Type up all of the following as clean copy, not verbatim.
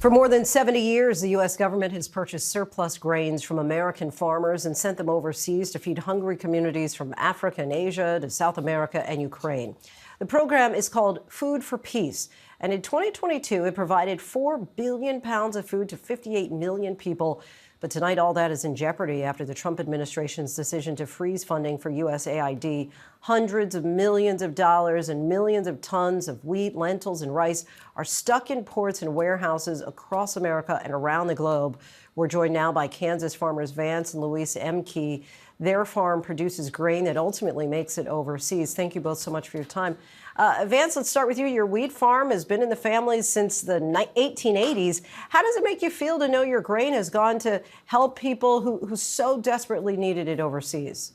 For more than 70 years, the U.S. government has purchased surplus grains from American farmers and sent them overseas to feed hungry communities from Africa and Asia to South America and Ukraine. The program is called Food for Peace, and in 2022, it provided 4 billion pounds of food to 58 million people. But tonight, all that is in jeopardy after the Trump administration's decision to freeze funding for USAID. Hundreds of millions of dollars and millions of tons of wheat, lentils, and rice are stuck in ports and warehouses across America and around the globe. We're joined now by Kansas farmers Vance and Louise Ehmke. Their farm produces grain that ultimately makes it overseas. Thank you both so much for your time. Vance, let's start with you. Your wheat farm has been in the family since the 1880s. How does it make you feel to know your grain has gone to help people who so desperately needed it overseas?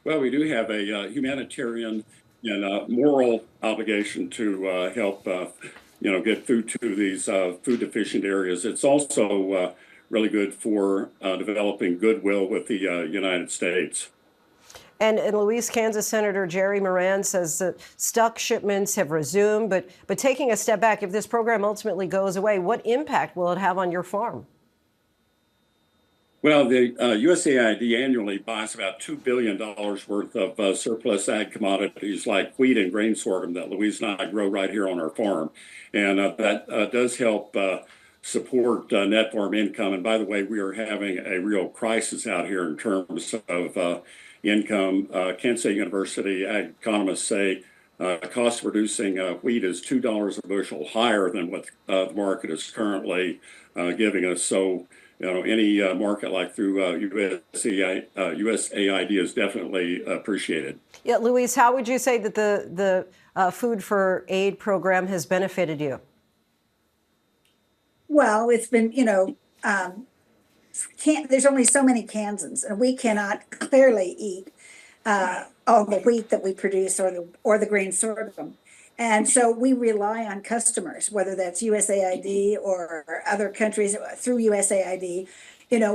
Well, we do have a humanitarian and moral obligation to help, get food to these food deficient areas. It's also really good for developing goodwill with the United States. And in Louise, Kansas Senator Jerry Moran says that stuck shipments have resumed. But taking a step back, if this program ultimately goes away, what impact will it have on your farm? Well, the USAID annually buys about $2 billion worth of surplus ag commodities like wheat and grain sorghum that Louise and I grow right here on our farm. And that does help support net farm income. And by the way, we are having a real crisis out here in terms of income. Kansas State University ag economists say cost of producing wheat is $2 a bushel higher than what the market is currently giving us. So, any market like through USAID is definitely appreciated. Yeah, Louise, how would you say that the Food for Aid program has benefited you? Well, it's been, there's only so many Kansans, and we cannot clearly eat all the wheat that we produce or the grain sorghum. And so we rely on customers, whether that's USAID or other countries through USAID.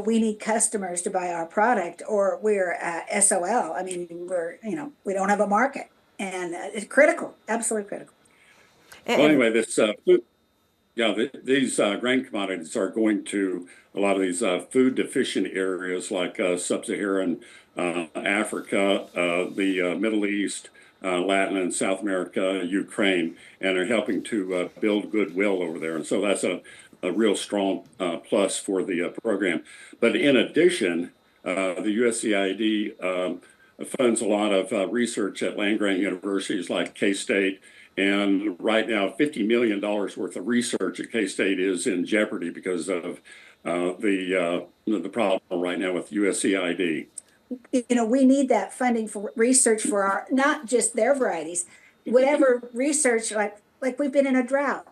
We need customers to buy our product, or we're SOL. I mean, we don't have a market, and it's critical, absolutely critical. Well, anyway, these grain commodities are going to a lot of these food deficient areas like sub-Saharan Africa, the Middle East, Latin and South America, Ukraine, and are helping to build goodwill over there. And so that's a real strong plus for the program. But in addition, the USAID funds a lot of research at land-grant universities like K-State. And right now, $50 million worth of research at K-State is in jeopardy because of the problem right now with USAID. We need that funding for research for our, not just their varieties, whatever research, like we've been in a drought.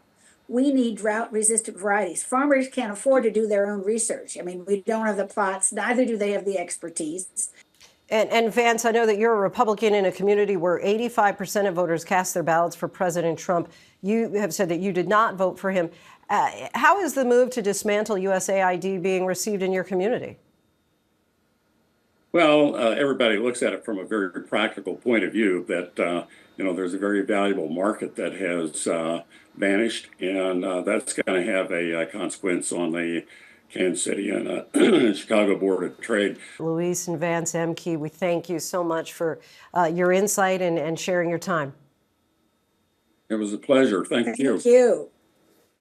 We need drought-resistant varieties. Farmers can't afford to do their own research. I mean, we don't have the plots, neither do they have the expertise. And Vance, I know that you're a Republican in a community where 85% of voters cast their ballots for President Trump. You have said that you did not vote for him. How is the move to dismantle USAID being received in your community? Well, everybody looks at it from a very practical point of view that, there's a very valuable market that has vanished, and that's going to have a consequence on the Kansas City and Chicago Board of Trade. Louise and Vance Ehmke, we thank you so much for your insight and sharing your time. It was a pleasure. Thank you. Thank you.